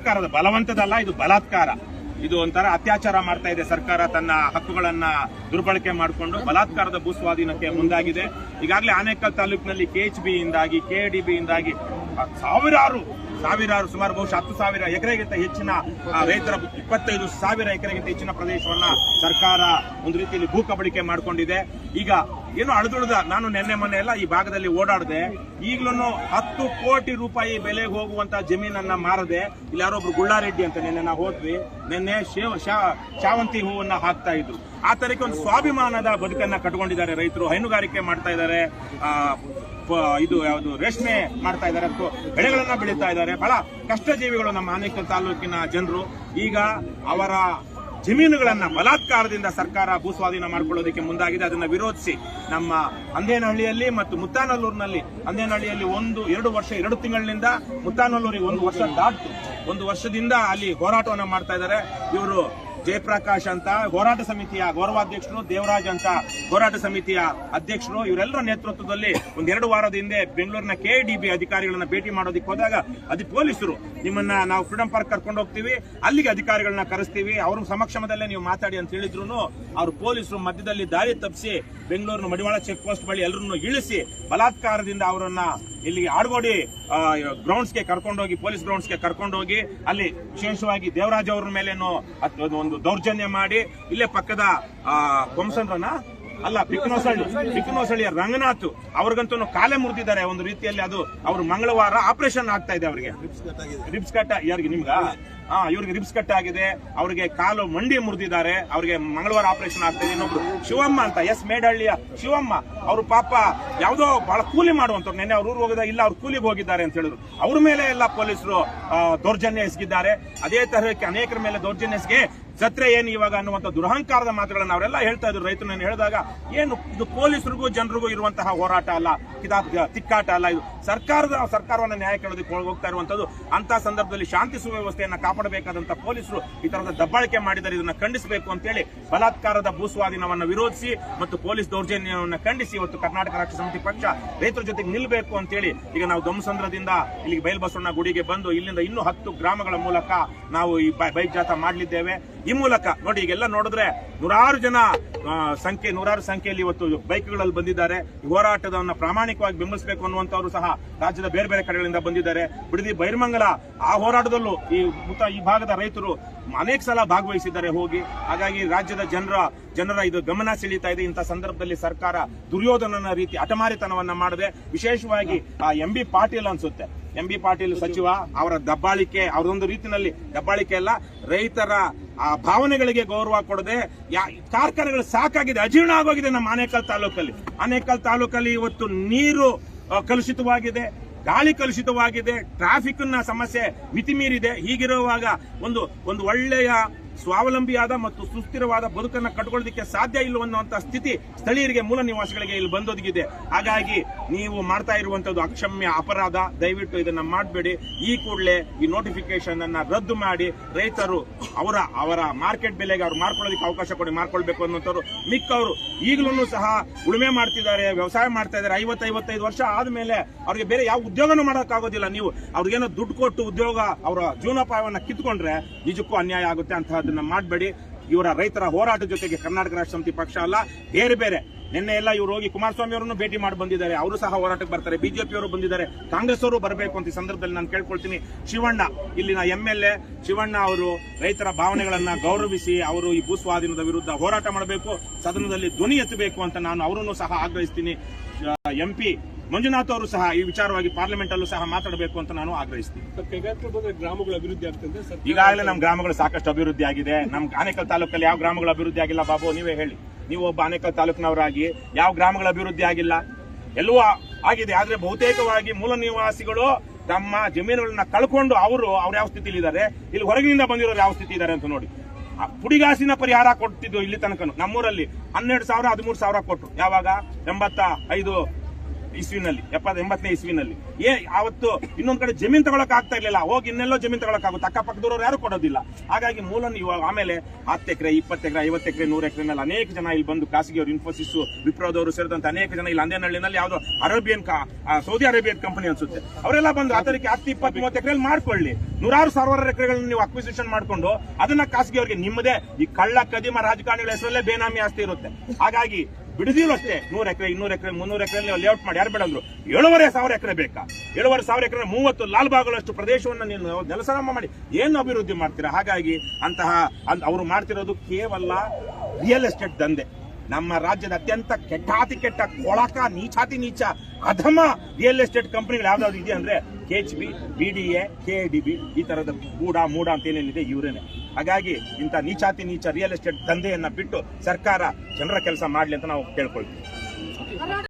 ಬಲಾತ್ಕಾರದ, ಬಲವಂತದಲ್ಲ, ಇದು ಬಲಾತ್ಕಾರ. ಇದು ಒಂಥರ ಅತ್ಯಾಚಾರ ಮಾಡ್ತಾ ಇದೆ ಸರ್ಕಾರ. ತನ್ನ ಹಕ್ಕುಗಳನ್ನ ದುರ್ಬಳಕೆ ಮಾಡಿಕೊಂಡು ಬಲಾತ್ಕಾರದ ಭೂಸ್ವಾಧೀನಕ್ಕೆ ಮುಂದಾಗಿದೆ. ಈಗಾಗಲೇ ಆನೇಕಲ್ ತಾಲೂಕಿನಲ್ಲಿ KHB ಇಂದಾಗಿ, KDB ಇಂದಾಗಿ ಸಾವಿರಾರು ಸುಮಾರು ಬಹುಶಃ 10,000 ಎಕರೆಗಿಂತ ಹೆಚ್ಚಿನ ರೈತರ 25,000 ಎಕರೆಗಿಂತ ಹೆಚ್ಚಿನ ಪ್ರದೇಶವನ್ನ ಸರ್ಕಾರ ಒಂದು ರೀತಿಯಲ್ಲಿ ಭೂ ಕಬಳಿಕೆ ಮಾಡಿಕೊಂಡಿದೆ. ಈಗ ಏನು ಅಳದುಳಿದ, ನಾನು ನೆನ್ನೆ ಮೊನ್ನೆ ಎಲ್ಲ ಈ ಭಾಗದಲ್ಲಿ ಓಡಾಡದೆ, ಈಗಲೂ 10 ಕೋಟಿ ರೂಪಾಯಿ ಬೆಲೆಗೆ ಹೋಗುವಂತ ಜಮೀನನ್ನ ಮಾರದೆ ಇಲ್ಲಿ ಯಾರೊಬ್ರು ಗುಳ್ಳಾರೆಡ್ಡಿ ಅಂತ ನಿನ್ನೆ ನಾವು ಹೋದ್ವಿ, ನಿನ್ನೆ ಶಾವಂತಿ ಹೂವನ್ನ ಹಾಕ್ತಾ ಇದ್ರು. ಆ ತರಕ್ಕೆ ಒಂದು ಸ್ವಾಭಿಮಾನದ ಬದುಕನ್ನ ಕಟ್ಕೊಂಡಿದ್ದಾರೆ ರೈತರು. ಹೈನುಗಾರಿಕೆ ಮಾಡ್ತಾ ಇದ್ದಾರೆ, ಇದು ಯಾವುದು ರೇಷ್ಮೆ ಮಾಡ್ತಾ ಇದ್ದಾರೆ, ಬೆಳೆಗಳನ್ನ ಬೆಳೀತಾ ಇದ್ದಾರೆ. ಬಹಳ ಕಷ್ಟಜೀವಿಗಳು ನಮ್ಮ ಆನೇಕಲ್ ತಾಲೂಕಿನ ಜನರು. ಈಗ ಅವರ ಜಮೀನುಗಳನ್ನ ಬಲಾತ್ಕಾರದಿಂದ ಸರ್ಕಾರ ಭೂಸ್ವಾಧೀನ ಮಾಡಿಕೊಳ್ಳೋದಕ್ಕೆ ಮುಂದಾಗಿದೆ. ಅದನ್ನ ವಿರೋಧಿಸಿ ನಮ್ಮ ಅಂದೇನಹಳ್ಳಿಯಲ್ಲಿ ಮತ್ತು ಮುತ್ತಾನಲ್ಲೂರಿನಲ್ಲಿ, ಅಂದೇನಹಳ್ಳಿಯಲ್ಲಿ 1-2 ವರ್ಷ 2 ತಿಂಗಳಿನಿಂದ, ಮುತ್ತಾನಲ್ಲೂರಿಗೆ 1 ವರ್ಷ ದಾಟಿತು. 1 ವರ್ಷದಿಂದ ಅಲ್ಲಿ ಹೋರಾಟವನ್ನ ಮಾಡ್ತಾ ಇದ್ದಾರೆ. ಇವರು ಜಯಪ್ರಕಾಶ್ ಅಂತ ಹೋರಾಟ ಸಮಿತಿಯ ಗೌರವಾಧ್ಯಕ್ಷರು, ದೇವರಾಜ್ ಅಂತ ಹೋರಾಟ ಸಮಿತಿಯ ಅಧ್ಯಕ್ಷರು, ಇವರೆಲ್ಲರ ನೇತೃತ್ವದಲ್ಲಿ 1-2 ವಾರದ ಹಿಂದೆ ಬೆಂಗಳೂರಿನ KDB ಅಧಿಕಾರಿಗಳನ್ನ ಭೇಟಿ ಮಾಡೋದಕ್ಕೆ ಹೋದಾಗ ಪೊಲೀಸರು ನಿಮ್ಮನ್ನ ನಾವು ಫ್ರೀಡಂ ಪಾರ್ಕ್ ಕರ್ಕೊಂಡು ಹೋಗ್ತೀವಿ, ಅಲ್ಲಿಗೆ ಅಧಿಕಾರಿಗಳನ್ನ ಕರೆಸ್ತೀವಿ, ಅವ್ರ ಸಮಕ್ಷಮದಲ್ಲೇ ನೀವು ಮಾತಾಡಿ ಅಂತ ಹೇಳಿದ್ರು ಅವ್ರು ಪೊಲೀಸರು ಮಧ್ಯದಲ್ಲಿ ದಾರಿ ತಪ್ಪಿಸಿ ಬೆಂಗಳೂರಿನ ಮಡಿವಾಳ ಚೆಕ್ ಪೋಸ್ಟ್ ಬಳಿ ಎಲ್ಲರನ್ನು ಇಳಿಸಿ ಬಲಾತ್ಕಾರದಿಂದ ಅವರನ್ನ ಇಲ್ಲಿಗೆ ಆಡ್ಗೋಡಿ ಗ್ರೌಂಡ್ಸ್ಗೆ ಕರ್ಕೊಂಡೋಗಿ, ಪೊಲೀಸ್ ಗ್ರೌಂಡ್ಸ್ಗೆ ಕರ್ಕೊಂಡೋಗಿ ಅಲ್ಲಿ ವಿಶೇಷವಾಗಿ ದೇವರಾಜ್ ಅವ್ರ ಮೇಲೇನು ಒಂದು ದೌರ್ಜನ್ಯ ಮಾಡಿ, ಇಲ್ಲೇ ಪಕ್ಕದ ಕೊಂಸಂದ್ರನ ಅಲ್ಲ ಬಿಕ್ಕನೋಸಳ್ಳಿಯ ರಂಗನಾಥ್ ಅವ್ರಿಗಂತೂ ಕಾಲೇ ಮುರಿದಿದ್ದಾರೆ ಒಂದು ರೀತಿಯಲ್ಲಿ. ಅದು ಅವರು ಮಂಗಳವಾರ ಆಪರೇಷನ್ ಆಗ್ತಾ ಇದೆ, ಅವರಿಗೆ ರಿಬ್ಸ್ ಕಟ್, ಯಾರಿಗೆ ನಿಮ್ಗ ಇವ್ರಿಗೆ ರಿಬ್ಸ್ ಕಟ್ ಆಗಿದೆ, ಅವರಿಗೆ ಕಾಲು ಮಂಡಿ ಮುರಿದಿದ್ದಾರೆ, ಅವರಿಗೆ ಮಂಗಳವಾರ ಆಪರೇಷನ್ ಆಗ್ತಾ ಇದೆ. ಇನ್ನೊಬ್ರು ಶಿವಮ್ಮ ಅಂತ ಮೇಡಹಳ್ಳಿಯ ಶಿವಮ್ಮ, ಅವರು ಪಾಪ ಯಾವುದೋ ಬಹಳ ಕೂಲಿ ಮಾಡುವಂತವ್ರು, ನೆನ್ನೆ ಅವ್ರ ಊರಿಗೆ ಹೋಗಿದ, ಇಲ್ಲ ಅವ್ರು ಕೂಲಿಗೆ ಹೋಗಿದ್ದಾರೆ ಅಂತ ಹೇಳಿದ್ರು. ಅವ್ರ ಮೇಲೆ ಎಲ್ಲ ಪೊಲೀಸರು ದೌರ್ಜನ್ಯ ಎಸಗಿದ್ದಾರೆ. ಅದೇ ತರಹಕ್ಕೆ ಅನೇಕರ ಮೇಲೆ ದೌರ್ಜನ್ಯ ಎಸಗಿ ಸತ್ರೆ ಏನು ಇವಾಗ ಅನ್ನುವಂಥ ದುರಹಂಕಾರದ ಮಾತುಗಳನ್ನ ಅವರೆಲ್ಲ ಹೇಳ್ತಾ ಇದ್ರು. ರೈತರು ನಾನು ಹೇಳಿದಾಗ ಏನು ಇದು ಪೊಲೀಸರಿಗೂ ಜನರಿಗೂ ಇರುವಂತಹ ಹೋರಾಟ ಅಲ್ಲ, ತಿಕ್ಕಾಟ ಅಲ್ಲ, ಇದು ಸರ್ಕಾರವನ್ನ ನ್ಯಾಯ ಕೇಳೋದಕ್ಕೆ ಹೋಗ್ತಾ ಇರುವಂತದ್ದು. ಅಂತ ಸಂದರ್ಭದಲ್ಲಿ ಶಾಂತಿ ಸುವ್ಯವಸ್ಥೆಯನ್ನ ಕಾಪಾಡಬೇಕಾದಂತ ಪೊಲೀಸರು ಈ ತರದ ದಬ್ಬಾಳಿಕೆ ಮಾಡಿದರೆ ಇದನ್ನ ಖಂಡಿಸಬೇಕು ಅಂತೇಳಿ ಬಲಾತ್ಕಾರದ ಭೂಸ್ವಾಧೀನವನ್ನು ವಿರೋಧಿಸಿ ಮತ್ತು ಪೊಲೀಸ್ ದೌರ್ಜನ್ಯವನ್ನು ಖಂಡಿಸಿ ಇವತ್ತು ಕರ್ನಾಟಕ ರಾಷ್ಟ್ರ ಸಮಿತಿ ಪಕ್ಷ ರೈತರ ಜೊತೆಗೆ ನಿಲ್ಲಬೇಕು ಅಂತೇಳಿ ಈಗ ನಾವು ದೊಮ್ಮಸಂದ್ರದಿಂದ ಇಲ್ಲಿಗೆ ಬೈಲ್ಬಸವಣ್ಣ ಗುಡಿಗೆ ಬಂದು ಇಲ್ಲಿಂದ ಇನ್ನೂ 10 ಗ್ರಾಮಗಳ ಮೂಲಕ ನಾವು ಈ ಬೈಕ್ ಜಾಥಾ ಮಾಡಲಿದ್ದೇವೆ. ಈ ಮೂಲಕ ನೋಡಿ, ಈಗೆಲ್ಲ ನೋಡಿದ್ರೆ ನೂರಾರು ಸಂಖ್ಯೆಯಲ್ಲಿ ಇವತ್ತು ಬೈಕ್ಗಳಲ್ಲಿ ಬಂದಿದ್ದಾರೆ. ಈ ಹೋರಾಟದನ್ನ ಪ್ರಾಮಾಣಿಕವಾಗಿ ಬೆಂಬಲಿಸಬೇಕು ಅನ್ನುವಂಥವ್ರು ಸಹ ರಾಜ್ಯದ ಬೇರೆ ಬೇರೆ ಕಡೆಗಳಿಂದ ಬಂದಿದ್ದಾರೆ. ಬಿಡದಿ ಬೈರಮಂಗಲ ಆ ಹೋರಾಟದಲ್ಲೂ ಈ ಭಾಗದ ರೈತರು ಅನೇಕ ಸಲ ಭಾಗವಹಿಸಿದ್ದಾರೆ ಹೋಗಿ. ಹಾಗಾಗಿ ರಾಜ್ಯದ ಜನರ ಇದು ಗಮನ ಸೆಳೀತಾ ಇದೆ. ಇಂಥ ಸಂದರ್ಭದಲ್ಲಿ ಸರ್ಕಾರ ದುರ್ಯೋಧನನ ರೀತಿ ಹಠಮಾರಿತನವನ್ನ ಮಾಡದೆ, ವಿಶೇಷವಾಗಿ MB ಪಾಟೀಲ್ ಅನ್ಸುತ್ತೆ, MB ಪಾಟೀಲ್ ಸಚಿವ, ಅವರ ದಬ್ಬಾಳಿಕೆ, ಅವರೊಂದು ರೀತಿಯಲ್ಲಿ ದಬ್ಬಾಳಿಕೆ ಅಲ್ಲ, ರೈತರ ಭಾವನೆಗಳಿಗೆ ಗೌರವ ಕೊಡದೆ ಕಾರ್ಖಾನೆಗಳು ಸಾಕಾಗಿದೆ, ಅಜೀರ್ಣ ಆಗೋಗಿದೆ ನಮ್ಮ ಆನೇಕಲ್ ತಾಲೂಕಲ್ಲಿ ಇವತ್ತು ನೀರು ಕಲುಷಿತವಾಗಿದೆ, ಗಾಳಿ ಕಲುಷಿತವಾಗಿದೆ, ಟ್ರಾಫಿಕ್ ನ ಸಮಸ್ಯೆ ಮಿತಿಮೀರಿದೆ. ಹೀಗಿರುವಾಗ ಒಂದು ಒಳ್ಳೆಯ ಸ್ವಾವಲಂಬಿಯಾದ ಮತ್ತು ಸುಸ್ಥಿರವಾದ ಬದುಕನ್ನು ಕಟ್ಕೊಳ್ಳೋದಕ್ಕೆ ಸಾಧ್ಯ ಇಲ್ಲವನ್ನುವಂತ ಸ್ಥಿತಿ ಸ್ಥಳೀಯರಿಗೆ, ಮೂಲ ನಿವಾಸಿಗಳಿಗೆ ಇಲ್ಲಿ ಬಂದೊದಗಿದೆ. ಹಾಗಾಗಿ ನೀವು ಮಾಡ್ತಾ ಇರುವಂತದ್ದು ಅಕ್ಷಮ್ಯ ಅಪರಾಧ. ದಯವಿಟ್ಟು ಇದನ್ನ ಮಾಡಬೇಡಿ. ಈ ಕೂಡಲೇ ಈ ನೋಟಿಫಿಕೇಶನ್ ಅನ್ನ ರದ್ದು ಮಾಡಿ ರೈತರು ಅವರ ಮಾರ್ಕೆಟ್ ಬೆಲೆಗೆ ಅವ್ರು ಮಾರ್ಕೊಳ್ಳೋದಕ್ಕೆ ಅವಕಾಶ ಕೊಡಿ, ಮಾರ್ಕೊಳ್ಬೇಕು ಅನ್ನೋಂಥವ್ರು. ಮಿಕ್ಕವರು ಈಗಲೂ ಸಹ ಉಳುಮೆ ಮಾಡ್ತಿದ್ದಾರೆ, ವ್ಯವಸಾಯ ಮಾಡ್ತಾ ಇದ್ದಾರೆ. 50-55 ವರ್ಷ ಆದ್ಮೇಲೆ ಅವ್ರಿಗೆ ಬೇರೆ ಯಾವ ಉದ್ಯೋಗನೂ ಮಾಡೋಕ್ಕಾಗೋದಿಲ್ಲ. ನೀವು ಅವ್ರಿಗೇನೋ ದುಡ್ಡು ಕೊಟ್ಟು ಉದ್ಯೋಗ, ಅವರ ಜೀವನೋಪಾಯವನ್ನ ಕಿತ್ಕೊಂಡ್ರೆ ನಿಜಕ್ಕೂ ಅನ್ಯಾಯ ಆಗುತ್ತೆ. ಅಂತಹದನ್ನ ಮಾಡಬೇಡಿ. ಇವರ ರೈತರ ಹೋರಾಟದ ಜೊತೆಗೆ ಕರ್ನಾಟಕ ರಾಷ್ಟ್ರ ಸಮಿತಿ ಪಕ್ಷ ಅಲ್ಲ, ಬೇರೆ ನಿನ್ನೆ ಎಲ್ಲ ಇವರು ಹೋಗಿ ಕುಮಾರಸ್ವಾಮಿ ಅವರನ್ನು ಭೇಟಿ ಮಾಡಿ ಬಂದಿದ್ದಾರೆ, ಅವರು ಸಹ ಹೋರಾಟಕ್ಕೆ ಬರ್ತಾರೆ. BJP ಅವರು ಬಂದಿದ್ದಾರೆ, ಕಾಂಗ್ರೆಸ್ ಅವರು ಬರಬೇಕು ಅಂತ ಈ ಸಂದರ್ಭದಲ್ಲಿ ನಾನು ಕೇಳ್ಕೊಳ್ತೀನಿ. ಶಿವಣ್ಣ, ಇಲ್ಲಿನ MLA ಶಿವಣ್ಣ ಅವರು ರೈತರ ಭಾವನೆಗಳನ್ನ ಗೌರವಿಸಿ ಅವರು ಈ ಭೂಸ್ವಾಧೀನದ ವಿರುದ್ಧ ಹೋರಾಟ ಮಾಡಬೇಕು, ಸದನದಲ್ಲಿ ಧ್ವನಿ ಎತ್ತಬೇಕು ಅಂತ ನಾನು ಅವರನ್ನು ಸಹ ಆಗ್ರಹಿಸ್ತೀನಿ. MP ಮಂಜುನಾಥ್ ಅವರು ಸಹ ಈ ವಿಚಾರವಾಗಿ ಪಾರ್ಲಿಮೆಂಟ್ ಅಲ್ಲೂ ಸಹ ಮಾತಾಡಬೇಕು ಅಂತ ನಾನು ಆಗ್ರಹಿಸ್ತೀನಿ. ಗ್ರಾಮಗಳ ಅಭಿವೃದ್ಧಿ ಆಗ್ತದೆ, ಈಗಾಗಲೇ ನಮ್ಮ ಗ್ರಾಮಗಳು ಸಾಕಷ್ಟು ಅಭಿವೃದ್ಧಿ ಆಗಿದೆ. ನಮ್ಮ ಆನೇಕಲ್ ತಾಲೂಕಲ್ಲಿ ಯಾವ ಗ್ರಾಮಗಳ ಅಭಿವೃದ್ಧಿ ಆಗಿಲ್ಲ? ಬಾಬು, ನೀವೇ ಹೇಳಿ. ನೀವು ಒಬ್ಬ ಆನೇಕಲ್ ತಾಲೂಕಿನವರಾಗಿ ಯಾವ ಗ್ರಾಮಗಳ ಅಭಿವೃದ್ಧಿ ಆಗಿಲ್ಲ? ಎಲ್ಲವೂ ಆಗಿದೆ. ಆದ್ರೆ ಬಹುತೇಕವಾಗಿ ಮೂಲ ನಿವಾಸಿಗಳು ತಮ್ಮ ಜಮೀನುಗಳನ್ನ ಕಳ್ಕೊಂಡು ಅವರು ಯಾವ ಸ್ಥಿತಿಲಿ ಇದ್ದಾರೆ, ಇಲ್ಲಿ ಹೊರಗಿನಿಂದ ಬಂದಿರೋರು ಯಾವ ಸ್ಥಿತಿ ಇದ್ದಾರೆ ಅಂತ ನೋಡಿ. ಪುಡಿಗಾಸಿನ ಪರಿಹಾರ ಕೊಡ್ತಿದ್ದು ಇಲ್ಲಿ ತನಕ ನಮ್ಮೂರಲ್ಲಿ 12,000 13,000 ಕೊಟ್ಟರು. ಯಾವಾಗ? ಇಸ್ವಿನಲ್ಲಿ 80-80ನೇ ಇಸ್ವಿನಲ್ಲಿ ಅವತ್ತು ಇನ್ನೊಂದ್ ಕಡೆ ಜಮೀನ್ ತಗೊಳಕ್ ಆಗ್ತಾ ಇರ್ಲಿಲ್ಲ. ಹೋಗಿ ಇನ್ನೆಲ್ಲೋ ಜಮೀನ್ ತಗೊಳಕ್ ಆಗುತ್ತೆ, ಅಕ್ಕಪಕ್ಕದವ್ರು ಯಾರು ಕೊಡೋದಿಲ್ಲ. ಹಾಗಾಗಿ ಮೂಲನ ಇವಾಗ ಆಮೇಲೆ 10 ಎಕರೆ 20 ಎಕರೆ 50 ಎಕರೆ 100 ಎಕರೆನಲ್ಲಿ ಅನೇಕ ಜನ ಇಲ್ಲಿ ಬಂದು ಖಾಸಗಿಯವರು ಇನ್ಫೋಸಿಸ್ ವಿಪ್ರೋದವರು ಸೇರಿದಂತೆ ಅನೇಕ ಜನ ಇಲ್ಲಿ ಅಂದೇನಹಳ್ಳಿನಲ್ಲಿ ಯಾವ್ದೋ ಸೌದಿ ಅರೇಬಿಯನ್ ಕಂಪನಿ ಅನ್ಸುತ್ತೆ, ಅವರೆಲ್ಲ ಬಂದು ಅದಕ್ಕೆ 10, 20, 30 ಎಕರೆ ಮಾಡ್ಕೊಳ್ಳಿ. ನೂರಾರು ಸಾವಿರಾರು ಎಕರೆಗಳನ್ನ ನೀವು ಅಕ್ವಿಸಿಷನ್ ಮಾಡ್ಕೊಂಡು ಅದನ್ನ ಖಾಸಗಿಯವರಿಗೆ ನಿಮ್ಮದೇ ಈ ಕಳ್ಳ ಕದಿಮ ರಾಜಕಾರಣಿಗಳ ಹೆಸರಲ್ಲೇ ಬೇನಾಮಿ ಆಸ್ತಿ ಇರುತ್ತೆ. ಹಾಗಾಗಿ ಬಿಡದಿರು ಅಷ್ಟೇ 100 ಎಕರೆ 200 ಎಕರೆ 300 ಎಕರೆ ನೀವು ಲೇಔಟ್ ಮಾಡಿ ಯಾರು ಬೇಡಂದ್ರು 7,500 ಎಕರೆ ಬೇಕಾ? 7,500 ಎಕರೆ 30 ಲಾಲ್ ಬಾಗ್ಗಳಷ್ಟು ಪ್ರದೇಶವನ್ನ ನೀವು ನೆಲಸಮ ಮಾಡಿ ಏನು ಅಭಿವೃದ್ಧಿ ಮಾಡ್ತೀರಾ? ಹಾಗಾಗಿ ಅವರು ಮಾಡ್ತಿರೋದು ಕೇವಲ ರಿಯಲ್ ಎಸ್ಟೇಟ್ ದಂಧೆ. ನಮ್ಮ ರಾಜ್ಯದ ಅತ್ಯಂತ ಕೆಟ್ಟಾತಿ ಕೆಟ್ಟ ಕೊಳಕ ನೀಚಾತಿ ನೀಚ ಅಧಮ ರಿಯಲ್ ಎಸ್ಟೇಟ್ ಕಂಪನಿಗಳು ಯಾವ್ದಾದ್ರು ಇದೆ ಅಂದ್ರೆ KHB, BDA, KIDB ಈ ತರದ ಮೂಡ ಅಂತ ಏನೇನಿದೆ ಇವರೇನೆ. ಹಾಗಾಗಿ ಇಂಥ ನೀಚಾತಿ ನೀಚ ರಿಯಲ್ ಎಸ್ಟೇಟ್ ದಂಧೆಯನ್ನ ಬಿಟ್ಟು ಸರ್ಕಾರ ಜನರ ಕೆಲಸ ಮಾಡ್ಲಿ ಅಂತ ನಾವು ಕೇಳ್ಕೊಳ್ತೀವಿ.